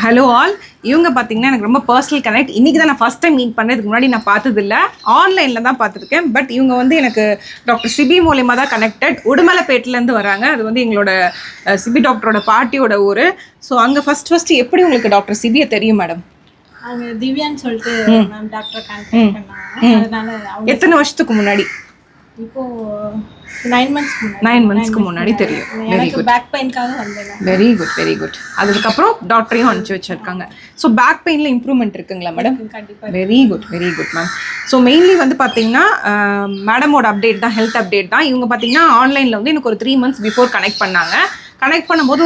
Hello all. இவங்க பார்த்தீங்கன்னா எனக்கு ரொம்ப பர்சனல் கனெக்ட். இன்றைக்கி தான் நான் ஃபஸ்ட் டைம் மீட் பண்ணேன். இதுக்கு முன்னாடி நான் பார்த்ததில்ல, ஆன்லைனில் தான் பார்த்துருக்கேன். பட் இவங்க வந்து எனக்கு டாக்டர் சிபி மூலியமாக தான் கனெக்டட். உடுமலைப்பேட்டிலேருந்து வராங்க. அது வந்து எங்களோட சிபி டாக்டரோட பாட்டியோட ஊர். ஸோ அங்கே ஃபஸ்ட்டு எப்படி உங்களுக்கு டாக்டர் சிபியை தெரியும் மேடம்? அவங்க திவ்யான்னு சொல்லிட்டு மேம் டாக்டர் கான்டாக்ட் பண்ணாங்க. அதனால எத்தனை வருஷத்துக்கு முன்னாடி? இப்போ 9 monthsக்கு முன்னாடி தெரியும். Very good. பேக் பெயின்காக வந்தேன். Very good. அதுக்கப்புறம் டாக்டரையும் அனுப்பிச்சு வச்சிருக்காங்க. ஸோ பேக் பெயினில் இம்ப்ரூவ்மெண்ட் இருக்குங்களா மேடம்? கண்டிப்பாக. Very good ma'am. So mainly வந்து பார்த்தீங்கன்னா மேடமோட அப்டேட் தான், ஹெல்த் அப்டேட் தான். இவங்க பார்த்தீங்கன்னா ஆன்லைனில் வந்து எனக்கு ஒரு 3 months பிஃபோர் கனெக்ட் பண்ணாங்க. கனெக்ட் பண்ணும்போது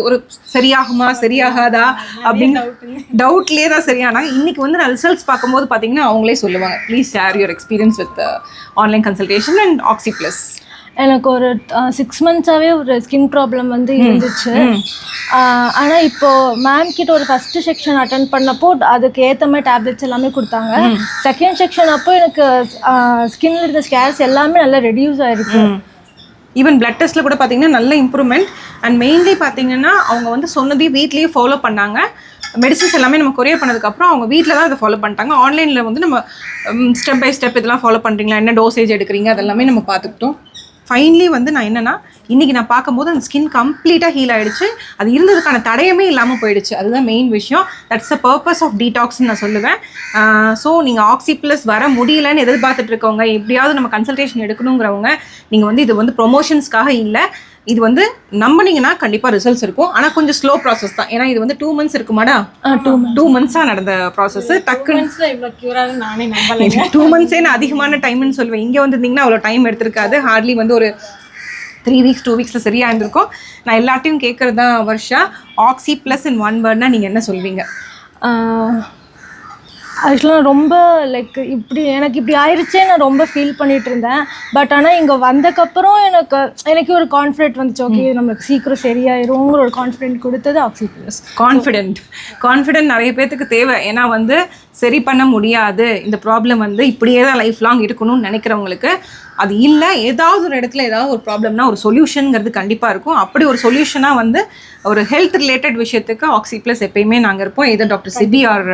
ஒரு சரியாகுமா சரியாகாதா அப்படின்னு டவுட்லேயே தான் சரியானாங்க. இன்றைக்கி வந்து நான் ரிசல்ட்ஸ் பார்க்கும்போது பார்த்தீங்கன்னா அவங்களே சொல்லுவாங்க, please share your experience with online consultation and oxy plus. எனக்கு ஒரு 6 monthsஆகவே ஒரு ஸ்கின் ப்ராப்ளம் வந்து இருந்துச்சு. ஆனால் இப்போது மேம் கிட்ட ஒரு ஃபஸ்ட்டு செக்ஷன் அட்டன் பண்ணப்போ அதுக்கு ஏற்ற மாதிரி டேப்லெட்ஸ் எல்லாமே கொடுத்தாங்க. செகண்ட் செக்ஷன் அப்போ எனக்கு ஸ்கின்ல இருந்த ஸ்கேர்ஸ் எல்லாமே நல்லா ரெடியூஸ் ஆகிருக்கு. ஈவன் பிளட் டெஸ்ட்டில் கூட பார்த்தீங்கன்னா நல்ல இம்ப்ரூவ்மெண்ட். அண்ட் மெயின்லி பார்த்தீங்கன்னா அவங்க வந்து சொன்னதையும் வீட்லேயே ஃபாலோ பண்ணாங்க. மெடிசன்ஸ் எல்லாமே நம்ம கொரியர் பண்ணதுக்கப்புறம் அவங்க வீட்டில் தான் அதை ஃபாலோ பண்ணிட்டாங்க. ஆன்லைனில் வந்து நம்ம ஸ்டெப் பை ஸ்டெப் இதெல்லாம் ஃபாலோ பண்ணுறீங்களா, என்ன டோசேஜ் எடுக்கிறீங்க, அதெல்லாமே நம்ம பார்த்துக்கிட்டோம். ஃபைனலி வந்து நான் என்னென்னா இன்றைக்கி நான் பார்க்கும்போது அந்த ஸ்கின் கம்ப்ளீட்டாக ஹீல் ஆகிடுச்சு. அது இருந்ததுக்கான தடயமே இல்லாமல் போயிடுச்சு. அதுதான் மெயின் விஷயம். தட்ஸ் த பர்பஸ் ஆஃப் டீடாக்ஸ்ன்னு நான் சொல்லுவேன். ஸோ நீங்கள் ஆக்சி ப்ளஸ் வர முடியலன்னு எதிர்பார்த்துட்டு இருக்கவங்க, எப்படியாவது நம்ம கன்சல்டேஷன் எடுக்கணுங்கிறவங்க, நீங்கள் வந்து இது வந்து ப்ரொமோஷன்ஸ்க்காக இல்லை, இது வந்து நம்பினீங்கன்னா கண்டிப்பாக ரிசல்ட்ஸ் இருக்கும். ஆனால் கொஞ்சம் ஸ்லோ ப்ராசஸ் தான். ஏன்னா இது வந்து 2 months இருக்குமாடா? 2 monthsஸாக நடந்த ப்ராசஸ். டக்குன்னு 2 monthsே நான் அதிகமான டைம்னு சொல்லுவேன். இங்கே வந்துருந்தீங்கன்னா அவ்வளோ டைம் எடுத்திருக்காது. ஹார்ட்லி வந்து ஒரு 3 weeks 2 weeksல சரியாக இருந்திருக்கும். நான் எல்லாத்தையும் கேட்குறது தான் வர்ஷா, ஆக்சி ப்ளஸ் இன் 1 wordனா நீங்கள் என்ன சொல்வீங்க? ஆக்சுவலாக ரொம்ப லைக் எனக்கு இப்படி ஆயிடுச்சே நான் ரொம்ப ஃபீல் பண்ணிட்டு இருந்தேன். பட் ஆனால் இங்கே வந்தக்கப்புறம் எனக்கு ஒரு கான்ஃபிடென்ட் வந்துச்சு. ஓகே, நம்மளுக்கு சீக்கிரம் சரியாயிருங்கிற ஒரு கான்ஃபிடென்ட் கொடுத்தது ஆக்சி ப்ளஸ். கான்ஃபிடென்ட் நிறைய பேர்த்துக்கு தேவை. ஏன்னா வந்து சரி பண்ண முடியாது, இந்த ப்ராப்ளம் வந்து இப்படியே தான் லைஃப் லாங் இருக்கணும்னு நினைக்கிறவங்களுக்கு அது இல்லை. ஏதாவது ஒரு இடத்துல ஏதாவது ஒரு ப்ராப்ளம்னா ஒரு சொல்யூஷனுங்கிறது கண்டிப்பாக இருக்கும். அப்படி ஒரு சொல்யூஷனாக வந்து ஒரு ஹெல்த் ரிலேட்டட் விஷயத்துக்கு ஆக்சி ப்ளஸ் எப்பயுமே நாங்கள் இருப்போம். இது doctor CP R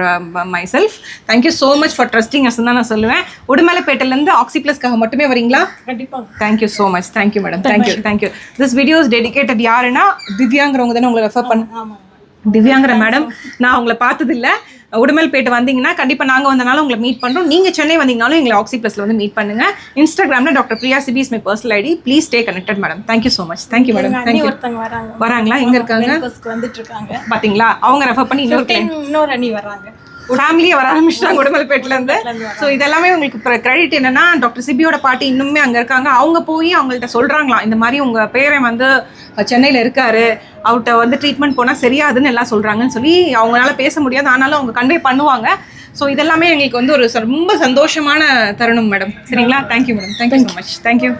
myself. Thank you so much for trusting us தான் நான் சொல்லுவேன். உடுமலைப்பேட்டிலேருந்து ஆக்சி ப்ளஸ்க்காக மட்டுமே வரீங்களா? கண்டிப்பாக. Thank you so much. Thank you madam. Thank you. This video is dedicated யாருன்னா திவ்யாங்கிறவங்க தானே உங்களை ரெஃபர் பண்ண. திவ்யாங்கிற மேடம் நான் உங்களை பார்த்ததில்ல. உடுமலைப்பேட்டை வந்தீங்கன்னா கண்டிப்பாக நாங்கள் வந்தனால உங்களை மீட் பண்ணுறோம். நீங்கள் சென்னை வந்தீங்கனாலும் எங்களை ஆக்சி ப்ளஸில் வந்து மீட் பண்ணுங்கள். இன்ஸ்டாகிராமில் doctor Priya CP is my personal ID. Please stay connected madam. Thank you so much. Thank you madam. Thank you. வராங்களா? எங்கே இருக்காங்க? வந்துட்டு இருக்காங்க. பார்த்தீங்களா, அவங்க ரெஃபர் பண்ணி இன்னொரு அண்ணி வராங்க. ஃபேமிலியே வர ஆரம்பிச்சிட்டாங்க உடுமலைப்பேட்டிலேருந்து. ஸோ இதெல்லாமே உங்களுக்கு கிரெடிட் என்னன்னா, டாக்டர் சிபியோட பாட்டி இன்னுமே அங்கே இருக்காங்க. அவங்க போய் அவங்கள்ட்ட சொல்கிறாங்களாம், இந்த மாதிரி உங்கள் பேரை வந்து சென்னையில் இருக்காரு, அவர்கிட்ட வந்து ட்ரீட்மெண்ட் போனால் சரியாதுன்னு எல்லாம் சொல்கிறாங்கன்னு சொல்லி அவங்களால பேச முடியாது, ஆனாலும் அவங்க கன்வே பண்ணுவாங்க. ஸோ இதெல்லாமே எங்களுக்கு வந்து ஒரு ரொம்ப சந்தோஷமான தருணம் மேடம். சரிங்களா? Thank you madam. Thank you so much. Thank you.